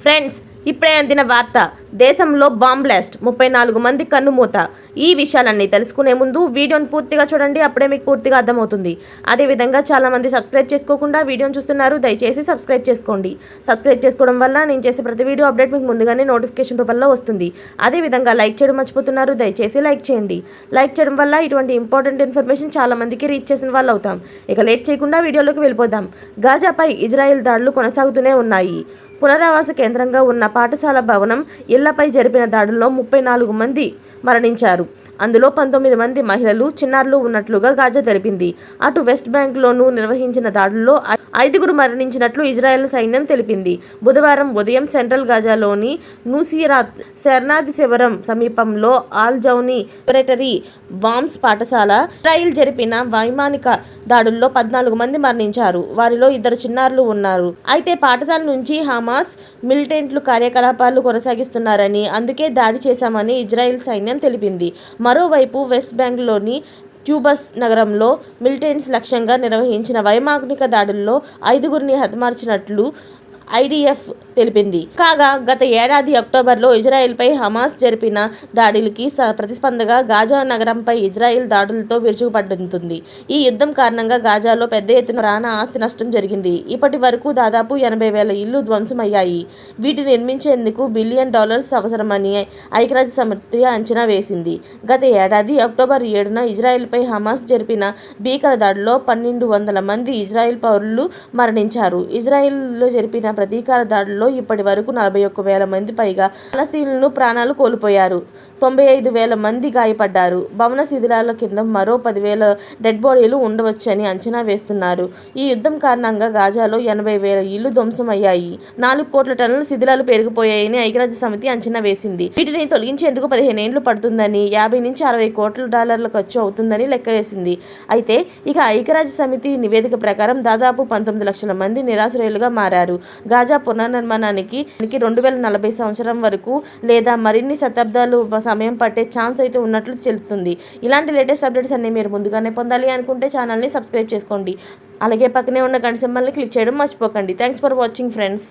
Friends, ఇప్పుడే అందిన వార్త. దేశంలో బాంబ్ బ్లాస్ట్, 34 మంది కన్నుమూత. ఈ విషయాలన్నీ తెలుసుకునే ముందు వీడియోని పూర్తిగా చూడండి, అప్పుడే మీకు పూర్తిగా అర్థమవుతుంది. అదేవిధంగా చాలామంది సబ్స్క్రైబ్ చేసుకోకుండా వీడియోని చూస్తున్నారు, దయచేసి సబ్స్క్రైబ్ చేసుకోండి. సబ్స్క్రైబ్ చేసుకోవడం వల్ల నేను చేసే ప్రతి వీడియో అప్డేట్ మీకు ముందుగానే నోటిఫికేషన్ రూపంలో వస్తుంది. అదేవిధంగా లైక్ చేయడం మర్చిపోతున్నారు, దయచేసి లైక్ చేయండి. లైక్ చేయడం వల్ల ఇటువంటి ఇంపార్టెంట్ ఇన్ఫర్మేషన్ చాలామందికి రీచ్ చేసిన వాళ్ళు అవుతాం. ఇక లేట్ చేయకుండా వీడియోలోకి వెళ్ళిపోదాం. గాజాపై ఇజ్రాయెల్ దాడులు కొనసాగుతూనే ఉన్నాయి. పునరావాస కేంద్రంగా ఉన్న పాఠశాల భవనం, ఇళ్లపై జరిపిన దాడుల్లో 34 మంది మరణించారు. అందులో 19 మంది మహిళలు, చిన్నారులు ఉన్నట్లుగా గాజా తెలిపింది. అటు వెస్ట్ బ్యాంక్లోనూ నిర్వహించిన దాడుల్లో 5గురు మరణించినట్లు ఇజ్రాయెల్ సైన్యం తెలిపింది. బుధవారం ఉదయం సెంట్రల్ గాజాలోని నూసిరాత్ శరణార్థి శిబిరం సమీపంలో ఆల్ జౌని ప్రిపరేటరీ బాంబ్స్ పాఠశాల ఇజ్రాయిల్ జరిపిన వైమానిక దాడుల్లో 14 మంది మరణించారు. వారిలో 2 చిన్నారులు ఉన్నారు. అయితే పాఠశాల నుంచి హమాస్ మిలిటెంట్లు కార్యకలాపాలు కొనసాగిస్తున్నారని, అందుకే దాడి చేశామని ఇజ్రాయిల్ సైన్యం తెలిపింది. మరోవైపు వెస్ట్ బ్యాంక్లోని ట్యూబస్ నగరంలో మిలిటెంట్స్ లక్ష్యంగా నిర్వహించిన వైమానిక దాడుల్లో 5గురిని హతమార్చినట్లు ఐడిఎఫ్ తెలిపింది. కాగా గత ఏడాది అక్టోబర్లో ఇజ్రాయెల్పై హమాస్ జరిపిన దాడులకి ప్రతిస్పందనగా గాజా నగరంపై ఇజ్రాయెల్ దాడులతో విరుచుకుపడుతుంది. ఈ యుద్ధం కారణంగా గాజాలో పెద్ద ఎత్తున ప్రాణ ఆస్తి నష్టం జరిగింది. ఇప్పటి వరకు దాదాపు 80,000 ఇళ్లు ధ్వంసమయ్యాయి. వీటిని నిర్మించేందుకు $1 బిలియన్ అవసరమని ఐక్యరాజ్యసమితి అంచనా వేసింది. గత ఏడాది అక్టోబర్ 7న ఇజ్రాయెల్పై హమాస్ జరిపిన భీకర దాడిలో 1,200 మంది ఇజ్రాయెల్ పౌరులు మరణించారు. ఇజ్రాయెల్లో జరిపిన ప్రతీకార దాడుల్లో ఇప్పటి వరకు 41,000 మంది పైగా ఫలస్తీనులు ప్రాణాలు కోల్పోయారు. 95,000 మంది గాయపడ్డారు. భవన శిథిలాల కింద మరో 10,000 డెడ్ బాడీలు ఉండవచ్చని అంచనా వేస్తున్నారు. ఈ యుద్ధం కారణంగా గాజాలో 80,000 ఇళ్లు ధ్వంసమయ్యాయి. 4 కోట్ల టన్నుల శిథిలాలు పెరిగిపోయాయని ఐక్యరాజ్య సమితి అంచనా వేసింది. వీటిని తొలగించేందుకు 15 ఏళ్లు పడుతుందని, $50 నుంచి $60 కోట్ల ఖర్చు అవుతుందని లెక్క వేసింది. అయితే ఇక ఐక్యరాజ్య సమితి నివేదిక ప్రకారం దాదాపు 19 లక్షల మంది నిరాశ్రయులుగా మారారు. గాజా పునర్నిర్మాణానికి 2040 సంవత్సరం వరకు లేదా మరిన్ని శతాబ్దాలు సమయం పట్టే ఛాన్స్ అయితే ఉన్నట్లు తెలుపుతుంది. ఇలాంటి లేటెస్ట్ అప్డేట్స్ అన్ని మీరు ముందుగానే పొందాలి అనుకుంటే ఛానల్ని సబ్స్క్రైబ్ చేసుకోండి. అలాగే పక్కనే ఉన్న గంట సింబల్ని క్లిక్ చేయడం మర్చిపోకండి. Thanks for watching friends.